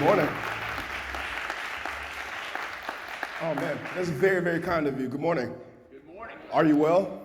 Morning. Oh man, that's very, very kind of you. Good morning. Good morning. Are you well?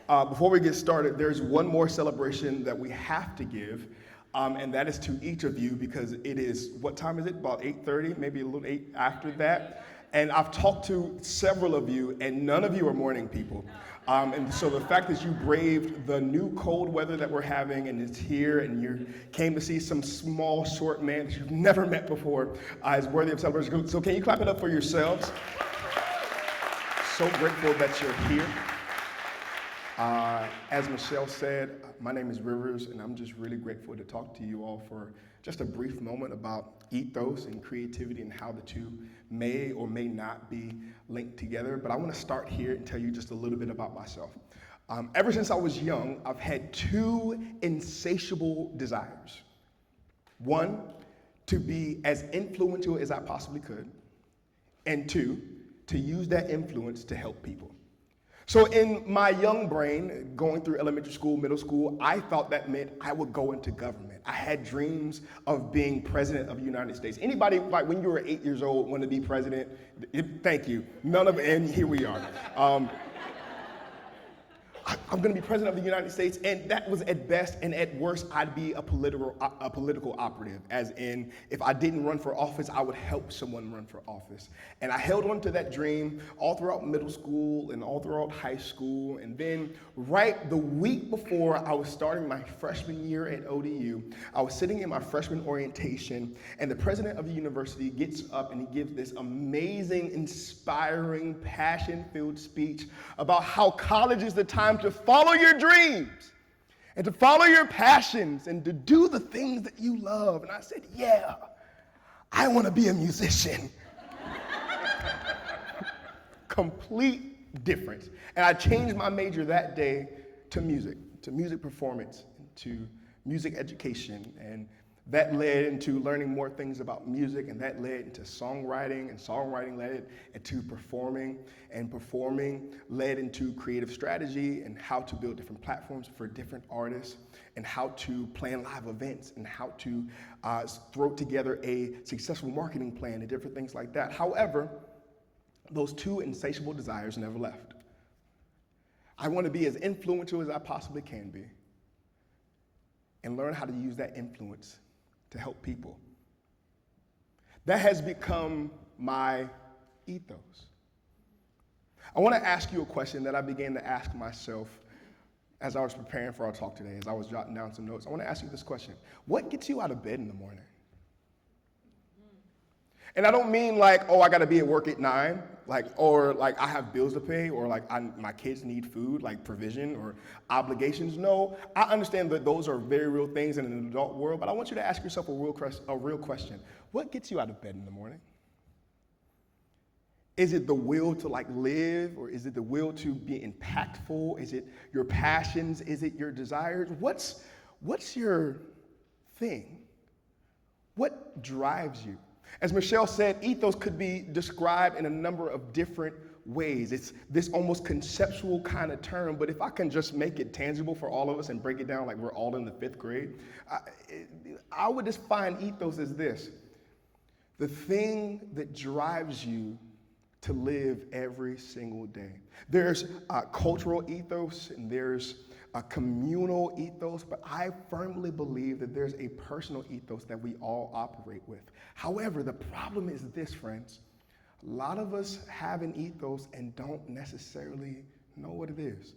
Before we get started, there's one more celebration that we have to give, and that is to each of you because it is, what time is it? About 8:30, maybe a little 8 after that. And I've talked to several of you, and none of you are morning people. And so the fact that you braved the new cold weather that we're having and it's here and you came to see some small, short man that you've never met before is worthy of celebration. So can you clap it up for yourselves? So grateful that you're here. As Michelle said, my name is Rivers, and I'm just really grateful to talk to you all for just a brief moment about ethos and creativity and how the two may or may not be linked together. But I want to start here and tell you just a little bit about myself. Ever since I was young, I've had two insatiable desires. One, to be as influential as I possibly could, and two, to use that influence to help people. So in my young brain, going through elementary school, middle school, I thought that meant I would go into government. I had dreams of being president of the United States. Anybody, like when you were 8 years old, want to be president? Thank you. None of it, and here we are. I'm going to be president of the United States, and that was at best, and at worst, I'd be a political operative, as in, if I didn't run for office, I would help someone run for office. And I held on to that dream all throughout middle school and all throughout high school, and then right the week before I was starting my freshman year at ODU, I was sitting in my freshman orientation, and the president of the university gets up and he gives this amazing, inspiring, passion-filled speech about how college is the time to follow your dreams and to follow your passions and to do the things that you love. And I said, yeah, I want to be a musician. Complete difference. And I changed my major that day to music performance, to music education, and that led into learning more things about music, and that led into songwriting, and songwriting led into performing, and performing led into creative strategy and how to build different platforms for different artists, and how to plan live events, and how to throw together a successful marketing plan and different things like that. However, those two insatiable desires never left. I want to be as influential as I possibly can be and learn how to use that influence to help people. That has become my ethos. I want to ask you a question that I began to ask myself as I was preparing for our talk today, as I was jotting down some notes. I want to ask you this question. What gets you out of bed in the morning? And I don't mean like, oh, I got to be at work at 9, or I have bills to pay, or my kids need food, like provision or obligations. No, I understand that those are very real things in an adult world, but I want you to ask yourself a real question. What gets you out of bed in the morning? Is it the will to live, or is it the will to be impactful? Is it your passions? Is it your desires? What's your thing? What drives you? As Michelle said, ethos could be described in a number of different ways. It's this almost conceptual kind of term, but if I can just make it tangible for all of us and break it down like we're all in the 5th grade, I would define ethos as this: the thing that drives you to live every single day. There's a cultural ethos and there's a communal ethos, but I firmly believe that there's a personal ethos that we all operate with. However, the problem is this, friends. A lot of us have an ethos and don't necessarily know what it is.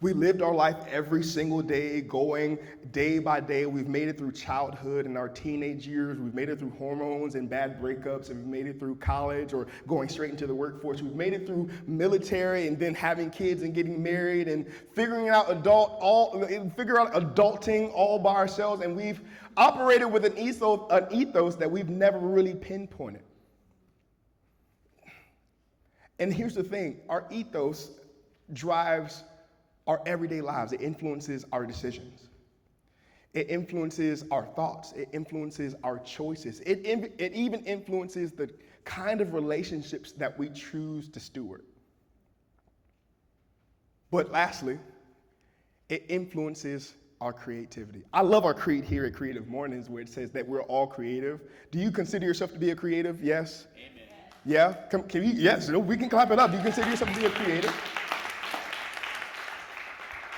We lived our life every single day, going day by day. We've made it through childhood and our teenage years. We've made it through hormones and bad breakups, and we've made it through college or going straight into the workforce. We've made it through military and then having kids and getting married and figuring out adulting all by ourselves. And we've operated with an ethos that we've never really pinpointed. And here's the thing: our ethos drives our everyday lives. It influences our decisions. It influences our thoughts. It influences our choices. It even influences the kind of relationships that we choose to steward. But lastly, it influences our creativity. I love our creed here at Creative Mornings where it says that we're all creative. Do you consider yourself to be a creative? Yes? Amen. Yeah? Can you? Yes, we can clap it up. Do you consider yourself to be a creative?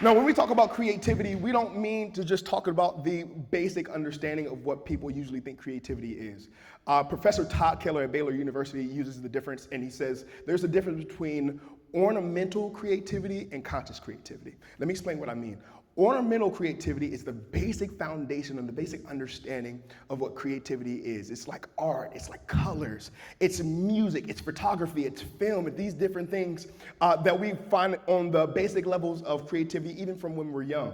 Now, when we talk about creativity, we don't mean to just talk about the basic understanding of what people usually think creativity is. Professor Todd Keller at Baylor University uses the difference, and he says there's a difference between ornamental creativity and conscious creativity. Let me explain what I mean. Ornamental creativity is the basic foundation and the basic understanding of what creativity is. It's like art, it's like colors, it's music, it's photography, it's film, it's these different things that we find on the basic levels of creativity, even from when we're young.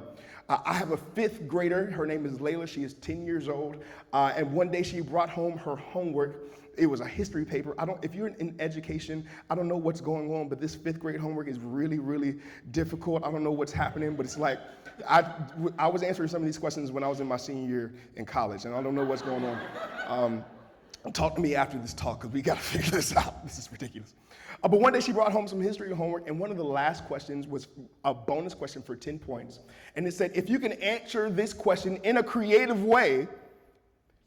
I have a fifth grader, her name is Layla, she is 10 years old, and one day she brought home her homework. It was a history paper. If you're in education, I don't know what's going on, but this fifth grade homework is really, really difficult. I don't know what's happening, but it's like, I was answering some of these questions when I was in my senior year in college, and I don't know what's going on. Talk to me after this talk, because we got to figure this out. This is ridiculous. But one day she brought home some history homework, and one of the last questions was a bonus question for 10 points. And it said, if you can answer this question in a creative way,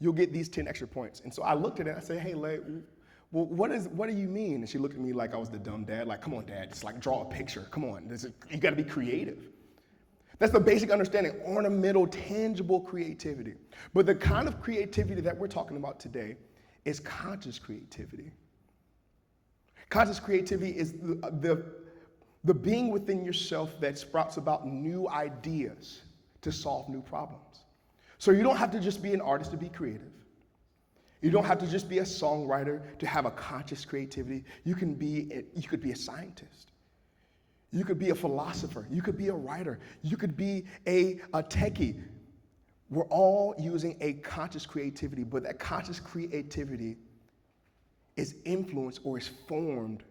you'll get these 10 extra points. And so I looked at it, I said, hey, Lay, well, what do you mean? And she looked at me like I was the dumb dad, like, come on, Dad, just like draw a picture, come on, you gotta be creative. That's the basic understanding, ornamental, tangible creativity. But the kind of creativity that we're talking about today is conscious creativity. Conscious creativity is the being within yourself that sprouts about new ideas to solve new problems. So you don't have to just be an artist to be creative. You don't have to just be a songwriter to have a conscious creativity. You could be a scientist. You could be a philosopher. You could be a writer. You could be a techie. We're all using a conscious creativity, but that conscious creativity is influenced or is formed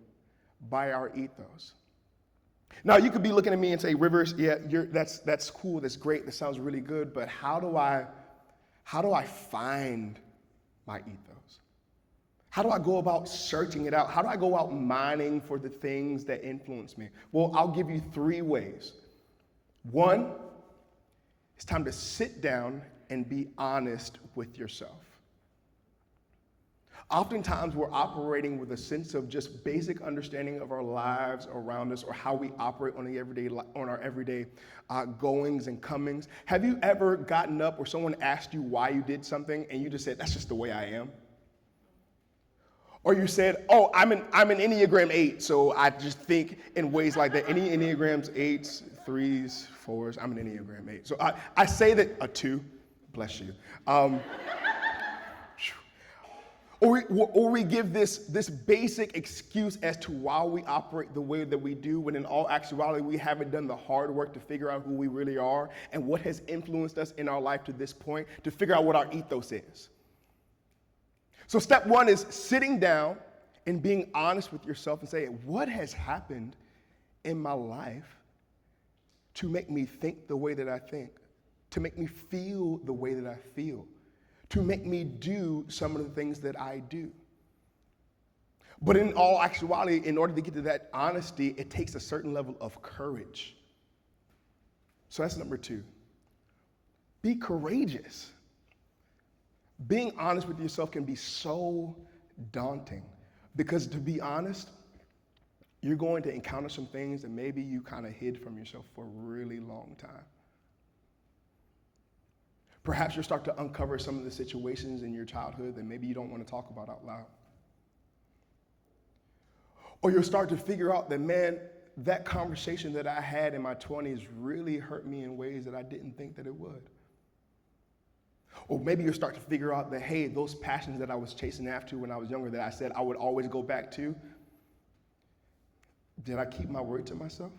by our ethos. Now, you could be looking at me and say, Rivers, yeah, that's cool, that's great, that sounds really good, but how do I find my ethos? How do I go about searching it out? How do I go out mining for the things that influence me? Well, I'll give you 3 ways. 1, it's time to sit down and be honest with yourself. Oftentimes, we're operating with a sense of just basic understanding of our lives around us or how we operate on our everyday goings and comings. Have you ever gotten up or someone asked you why you did something and you just said, that's just the way I am? Or you said, oh, I'm an Enneagram 8, so I just think in ways like that. Any Enneagrams, 8s, 3s, 4s, I'm an Enneagram 8. So I say that, a 2, bless you. Or we give this basic excuse as to why we operate the way that we do, when in all actuality, we haven't done the hard work to figure out who we really are and what has influenced us in our life to this point to figure out what our ethos is. So step 1 is sitting down and being honest with yourself and saying, what has happened in my life to make me think the way that I think, to make me feel the way that I feel, to make me do some of the things that I do. But in all actuality, in order to get to that honesty, it takes a certain level of courage. So that's number 2. Be courageous. Being honest with yourself can be so daunting because, to be honest, you're going to encounter some things that maybe you kind of hid from yourself for a really long time. Perhaps you'll start to uncover some of the situations in your childhood that maybe you don't want to talk about out loud. Or you'll start to figure out that, man, that conversation that I had in my 20s really hurt me in ways that I didn't think that it would. Or maybe you'll start to figure out that, hey, those passions that I was chasing after when I was younger that I said I would always go back to, did I keep my word to myself?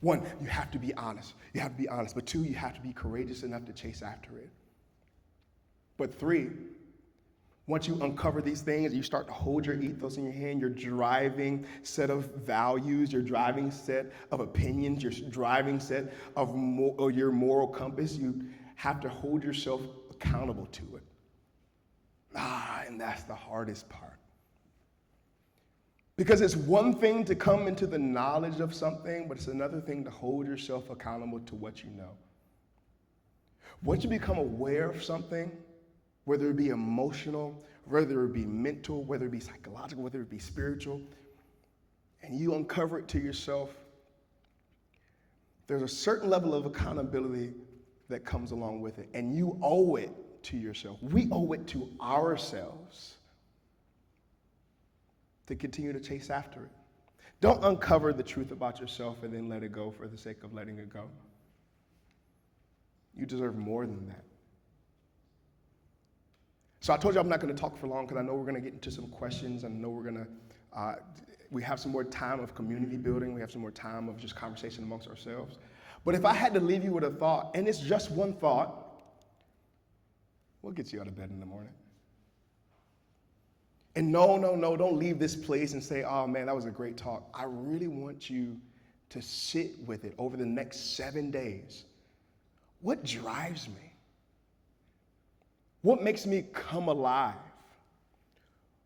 1, you have to be honest. You have to be honest. But 2, you have to be courageous enough to chase after it. But 3, once you uncover these things, you start to hold your ethos in your hand, your driving set of values, your driving set of opinions, your driving set of your moral compass, you have to hold yourself accountable to it. And that's the hardest part. Because it's one thing to come into the knowledge of something, but it's another thing to hold yourself accountable to what you know. Once you become aware of something, whether it be emotional, whether it be mental, whether it be psychological, whether it be spiritual, and you uncover it to yourself, there's a certain level of accountability that comes along with it, and you owe it to yourself. We owe it to ourselves to continue to chase after it. Don't uncover the truth about yourself and then let it go for the sake of letting it go. You deserve more than that. So I told you I'm not going to talk for long because I know we're going to get into some questions. I know we have some more time of community building. We have some more time of just conversation amongst ourselves. But if I had to leave you with a thought, and it's just one thought, what gets you out of bed in the morning? And no, don't leave this place and say, oh man, that was a great talk. I really want you to sit with it over the next 7 days. What drives me? What makes me come alive?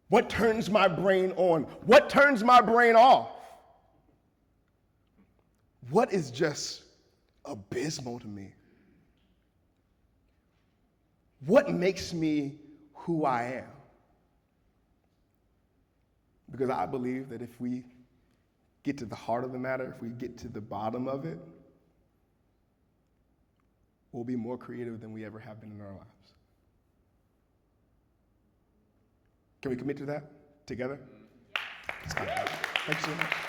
What turns my brain on? What turns my brain off? What is just abysmal to me? What makes me who I am? Because I believe that if we get to the heart of the matter, if we get to the bottom of it, we'll be more creative than we ever have been in our lives. Can we commit to that together? Let's go. Thank you so much.